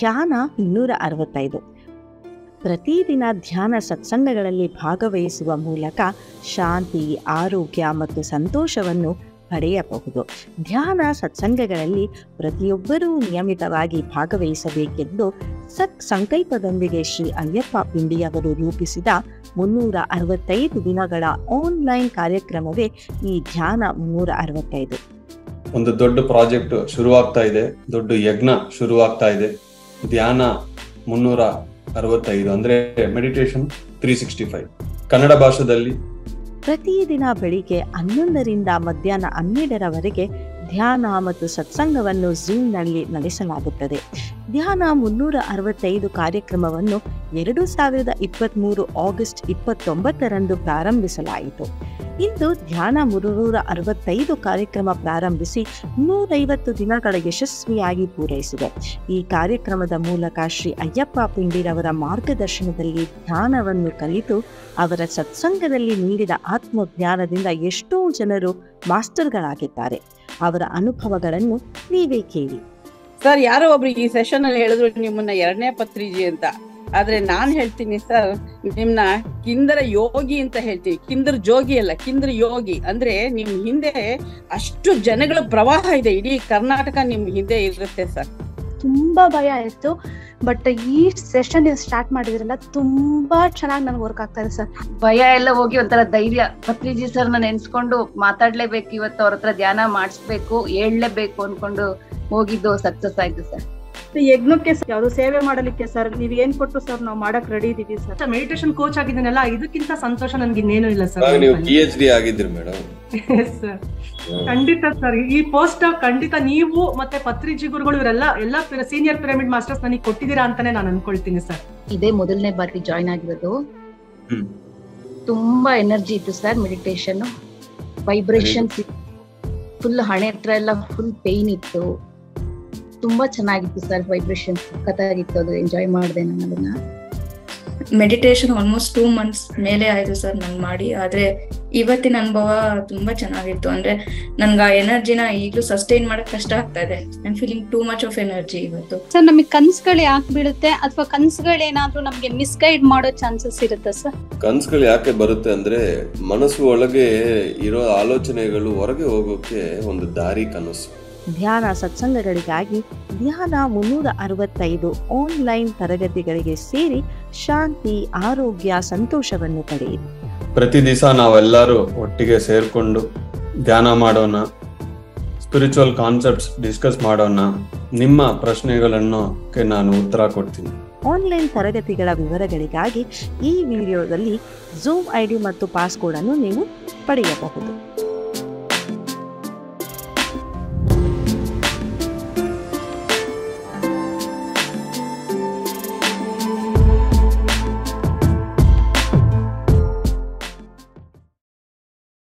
ಧ್ಯಾನ 365. ಪ್ರತಿದಿನ ಧ್ಯಾನ ಸತ್ಸಂಗಗಳಲ್ಲಿ ಭಾಗವಹಿಸುವ ಮೂಲಕ ಶಾಂತಿ, ಆರೋಗ್ಯ ಮತ್ತು ಸಂತೋಷವನ್ನು ಪಡೆಯಬಹುದು. ಧ್ಯಾನ ಸತ್ಸಂಗಗಳಲ್ಲಿ ಪ್ರತಿಯೊಬ್ಬರೂ ನಿಯಮಿತವಾಗಿ ಭಾಗವಹಿಸಬೇಕೆಂದು ಸಂಕಲ್ಪದೊಂದಿಗೆ ಶ್ರೀ ಅಯ್ಯಪ್ಪ ಪಿಂಡಿಯವರು ರೂಪಿಸಿದ 365 ದಿನಗಳ ಆನ್ಲೈನ್ ಕಾರ್ಯಕ್ರಮವೇ ಈ ಧ್ಯಾನ 365. ಒಂದು ದೊಡ್ಡ ಪ್ರಾಜೆಕ್ಟ್ ಶುರುವಾಗ್ತಾ ಇದೆ, ದೊಡ್ಡ ಯಜ್ಞ ಶುರುವಾಗ್ತಾ ಇದೆ. ಧ್ಯಾನ 365 ಅಂದ್ರೆ ಮೆಡಿಟೇಷನ್ 365 ಕನ್ನಡ ಭಾಷೆದಲ್ಲಿ ಪ್ರತಿದಿನ ಬೆಳಿಗ್ಗೆ 11ರಿಂದ ಮಧ್ಯಾಹ್ನ 12ರವರೆಗೆ ಧ್ಯಾನ ಮತ್ತು ಸತ್ಸಂಗವನ್ನು ಝೂಮ್ನಲ್ಲಿ ನಡೆಸಲಾಗುತ್ತದೆ. ಧ್ಯಾನ 365 ಕಾರ್ಯಕ್ರಮವನ್ನು 2023 ಆಗಸ್ಟ್ 29ರಂದು ಪ್ರಾರಂಭಿಸಲಾಯಿತು. ಇಂದು ಧ್ಯಾನ 365 ಕಾರ್ಯಕ್ರಮ ಪ್ರಾರಂಭಿಸಿ 150 ದಿನಗಳ ಯಶಸ್ವಿಯಾಗಿ ಪೂರೈಸಿದೆ. ಈ ಕಾರ್ಯಕ್ರಮದ ಮೂಲಕ ಶ್ರೀ ಅಯ್ಯಪ್ಪ ಪಿಂಡಿರವರ ಮಾರ್ಗದರ್ಶನದಲ್ಲಿ ಧ್ಯಾನವನ್ನು ಕಲಿತು ಅವರ ಸತ್ಸಂಗದಲ್ಲಿ ನೀಡಿದ ಆತ್ಮಜ್ಞಾನದಿಂದ ಎಷ್ಟೋ ಜನರು ಮಾಸ್ಟರ್ಗಳಾಗಿದ್ದಾರೆ. ಅವರ ಅನುಭವಗಳನ್ನು ನೀವೇ ಕೇಳಿ. ಸರ್, ಯಾರೋ ಒಬ್ರು ಈ ಸೆಷನ್ ಅಲ್ಲಿ ಹೇಳಿದ್ರು ನಿಮ್ಮನ್ನ 2ನೇ ಪತ್ರಿಜಿ ಅಂತ. ಆದ್ರೆ ನಾನ್ ಹೇಳ್ತೀನಿ ಸರ್, ನಿಮ್ನ ಕಿಂದರ ಯೋಗಿ ಅಂತ ಹೇಳ್ತೀವಿ. ಕಿಂದರ್ ಜೋಗಿ ಅಲ್ಲ, ಕಿಂದರ್ ಯೋಗಿ. ಅಂದ್ರೆ ನಿಮ್ ಹಿಂದೆ ಅಷ್ಟು ಜನಗಳ ಪ್ರವಾಹ ಇದೆ, ಇಡೀ ಕರ್ನಾಟಕ ನಿಮ್ ಹಿಂದೆ ಇರುತ್ತೆ ಸರ್. ತುಂಬಾ ಭಯ ಆಯ್ತು, ಬಟ್ ಈ ಸೆಷನ್ ಸ್ಟಾರ್ಟ್ ಮಾಡಿದ್ರಲ್ಲ ತುಂಬಾ ಚೆನ್ನಾಗಿ ನನ್ಗೆ ವರ್ಕ್ ಆಗ್ತಾ ಇದೆ ಸರ್. ಭಯ ಎಲ್ಲ ಹೋಗಿ ಒಂಥರ ಧೈರ್ಯ. ಪತ್ರಿಜಿ ಸರ್ ನ ನೆನ್ಸ್ಕೊಂಡು ಮಾತಾಡ್ಲೇಬೇಕು, ಇವತ್ತು ಅವ್ರ ಹತ್ರ ಧ್ಯಾನ ಮಾಡಿಸ್ಬೇಕು, ಹೇಳ್ಲೇಬೇಕು ಅನ್ಕೊಂಡು ಹೋಗಿದ್ದು ಸಕ್ಸಸ್ ಆಯ್ತು ಸರ್. ಯಜ್ಞಕ್ಕೆ ಯಾವ್ದು ಸೇವೆ ಮಾಡಲಿಕ್ಕೆ ಸರ್ ನೀವ್ ಏನ್ ಕೊಟ್ಟು ಸರ್ ನಾವು ಮಾಡಕ್ ರೆಡಿ ಇದೀವಿ ಸರ್. ಮೆಡಿಟೇಷನ್ ಕೋಚ್ ಆಗಿದ್ದೀನಲ್ಲ, ಇದಕ್ಕಿಂತ ಸಂತೋಷ ನನ್ಗೆ ಇನ್ನೇನು ಇಲ್ಲ ಸರ್. ನೀವು PhD ಆಗಿದ್ರಿ ಮೇಡಮ್. ಸರ್ ಖಂಡಿತ ಸರ್, ಈ ಪೋಸ್ಟ್ ಖಂಡಿತ ನೀವು ಮತ್ತೆ ಪತ್ರಿಜಿ ಗುರುಗಳು ಇವರೆಲ್ಲ ಎಲ್ಲ ಸೀನಿಯರ್ ಪಿರಮಿಡ್ ಮಾಸ್ಟರ್ಸ್ ನನಗೆ ಕೊಟ್ಟಿದ್ದೀರಾ ಅಂತಾನೆ ನಾನು ಅನ್ಕೊಳ್ತೀನಿ ಸರ್. ಇದೇ ಮೊದಲನೇ ಬಾರಿ ಜಾಯ್ನ್ ಆಗಿರೋದು. ತುಂಬಾ ಎನರ್ಜಿ ಇತ್ತು ಸರ್. ಮೆಡಿಟೇಷನ್ ವೈಬ್ರೇಷನ್ಸ್ ಫುಲ್, ಹಣೆ ಹತ್ರ ಎಲ್ಲ ಫುಲ್ ಪೇನ್ ಇತ್ತು. ತುಂಬಾ ಚೆನ್ನಾಗಿತ್ತು ಸರ್. ವೈಬ್ರೇಷನ್ ಸಖತ್ತಾಗಿತ್ತು, ಅದು ಎಂಜಾಯ್ ಮಾಡಿದೆ ನಾನು ಅದನ್ನ. ಮೆಡಿಟೇಷನ್ ಆಲ್ಮೋಸ್ಟ್ 2 months ಮೇಲೆ ಆಯ್ತು ಸರ್ ನಾನು ಮಾಡಿ. ಆದ್ರೆ ಇವತ್ತಿನ ಅನುಭವ ತುಂಬಾ ಚೆನ್ನಾಗಿತ್ತು. ಅಂದ್ರೆ ನನ್ಗೆ ಆ ಎನರ್ಜಿನ ಈಗಲೂ ಸಸ್ಟೈನ್ ಮಾಡಕ್ ಕಷ್ಟ ಆಗ್ತಾ ಇದೆ. I am feeling too much of energy ಇವತ್ತು. ಸರ್, ನಮಗೆ ಕನ್ಸುಗಳು ಯಾಕೆ ಬೀಳುತ್ತೆ, ಅಥವಾ ಕನ್ಸುಗಳೇನಾದ್ರೂ ನಮ್ಗೆ ಮಿಸ್ಗೈಡ್ ಮಾಡೋ ಚಾನ್ಸಸ್ ಇರುತ್ತೆ ಸರ್? ಕನ್ಸುಗಳು ಯಾಕೆ ಬರುತ್ತೆ ಅಂದ್ರೆ ಮನಸ್ಸು ಒಳಗೆ ಇರೋ ಆಲೋಚನೆಗಳು ಹೊರಗೆ ಹೋಗೋಕೆ ಒಂದು ದಾರಿ ಕನಸು. ಧ್ಯಾನ ಸತ್ಸಂಗಗಳಿಗಾಗಿ ಧ್ಯಾನ 365 ಆನ್ಲೈನ್ ತರಗತಿಗಳಿಗೆ ಸೇರಿ ಶಾಂತಿ, ಆರೋಗ್ಯ, ಸಂತೋಷವನ್ನು ಪಡೆಯಿರಿ. ಪ್ರತಿ ದಿವಸ ನಾವೆಲ್ಲರೂ ಒಟ್ಟಿಗೆ ಸೇರ್ಕೊಂಡು ಧ್ಯಾನ ಮಾಡೋಣ, ಸ್ಪಿರಿಚುವಲ್ ಕಾನ್ಸೆಪ್ಟ್ಸ್ ಡಿಸ್ಕಸ್ ಮಾಡೋಣ. ನಿಮ್ಮ ಪ್ರಶ್ನೆಗಳನ್ನು ನಾನು ಉತ್ತರ ಕೊಡ್ತೀನಿ. ಆನ್ಲೈನ್ ತರಗತಿಗಳ ವಿವರಗಳಿಗಾಗಿ ಈ ವಿಡಿಯೋದಲ್ಲಿ ಝೂಮ್ ID ಮತ್ತು ಪಾಸ್ಕೋಡ್ ಅನ್ನು ನೀವು ಪಡೆಯಬಹುದು.